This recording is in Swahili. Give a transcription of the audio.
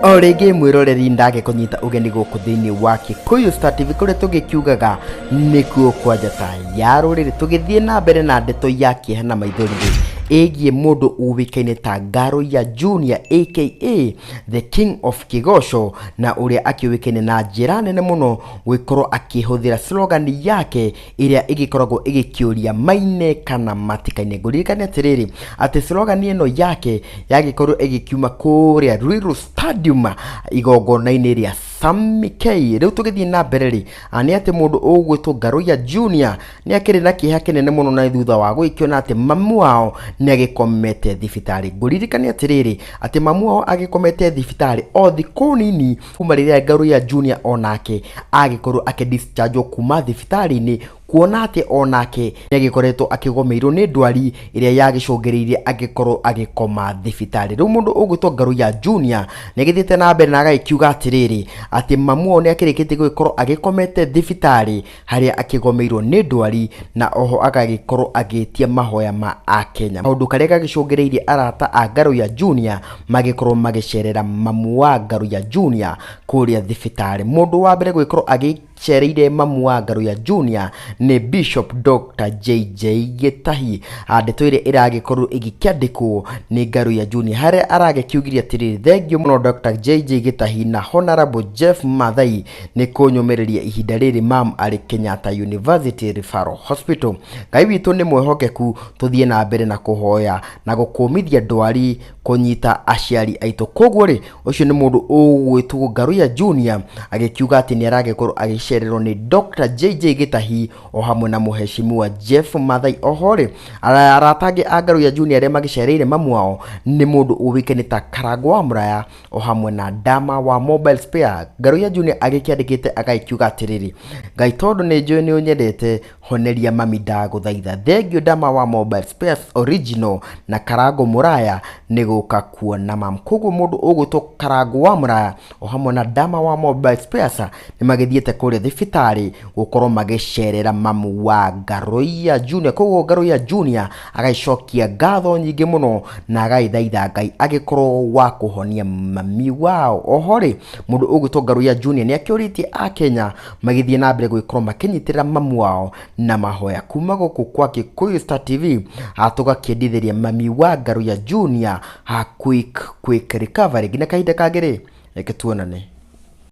Orege mwiroreri ndage kunyita ugeni guku thiini wa Kikuyu Star TV kuria tugikiugaga nikuo kwa njata ya ruriri tugithie na mbere na ndeto ya kihana maithori egie mundu uwikaine ta Garoya Junior aka the King of Kigosho na uria akiwikaine na njira nene muno gwikorwo akihuthira slogan yake iria igikoragwo igikiuria maine kana matikaine nguririkane atiriri ati slogan ino yake yagikorwo igikiuma kuria Ruiru Stadium igongona-ini ria Sammy K. Riu tugithie na mbere ri ani ati mundu ugwitwo Garoya Junior ni akiri na kiha kinene muno na thutha wa gwikiona ati mamu wao ni agikomete thibitari. Nguririkane atiriri ati mamu wao agikomete thibitari o thiku nini kuma riria Garoya Junior onake agikorwo akidischarge kuma thibitari-ini kuona ati onake ni agikoretwo akigomeirwo ni ndwari iria yagicungiriirie agikorwo agikoma thibitari. Riu mundu ugwitwo Garoya Junior ni agithiite na mbere na agakiuga atiriri ati mamu wao ni akirikitie gukorwo agikomete thibitari haria akigomeirwo ni ndwari na oho agagikorwo agitia mahoya ma Akenya. Maundu karia gagicungiriirie arata a Garoya Junior magikorwo magicerera mamu wa Garoya Junior kuria thibitari. Mundu wa mbere gukorwo cereire mamu wa Garoya Junior ni Bishop Dr. JJ Gitahi. Ndeto iria iragikorwo igikiandikwo ni Garoya Junior haria aragikiugiria atiriri thengio muno Dr. JJ Gitahi na Honorable Jeff Mathai ni kunyumiriria ihinda riri mam ari Kenyatta University Referral Hospital. Ngai witu ni mwehokeku tuthie na mbere na kuhoya na gukumithia ndwari kunyita aciari aitu. Koguo ri ucio ni mundu ugwitwo Garoya Junior agikiuga ati ni aragikorwo agicererwo ni Dr. JJ Gitahi o hamwe na muheshimiwa Jeff Mathai. Ohore aratange a Garoya Junior aria magicereire mamu wao ni mundu uwikaine ta Karangwa wa Muraya o hamwe na Dama wa Mobile Spare. Garoya Junior agikiandikite agaikiuga atiriri ngai tondu ni njui ni unyendete honeria mami ndaguthaitha thengio Dama wa Mobile Spares Original na Karangwa Muraya ni guka kuona mam. Koguo mundu ugwitwo Karangwa wa Muraya o hamwe na Dama wa Mobile Spares ni magithiete kuria thibitari gukorwo magicerera mamu wa Garoya Junior. Koguo Garoya Junior agaicokia ngatho nyingi muno na agaithaitha ngai agikorwo wa kuhonia mami wao. Ohore mundu ugwitwo Garoya Junior ni akiuritie a Kenya magithie na mbere gwikorwo makinyitirira mamu wao na mahoya kuma guku kwa Kikuyu Star TV atugakiendithiria mami wa Garoya Junior ha quick recovery. Gina kahinda kagere reke tuonane.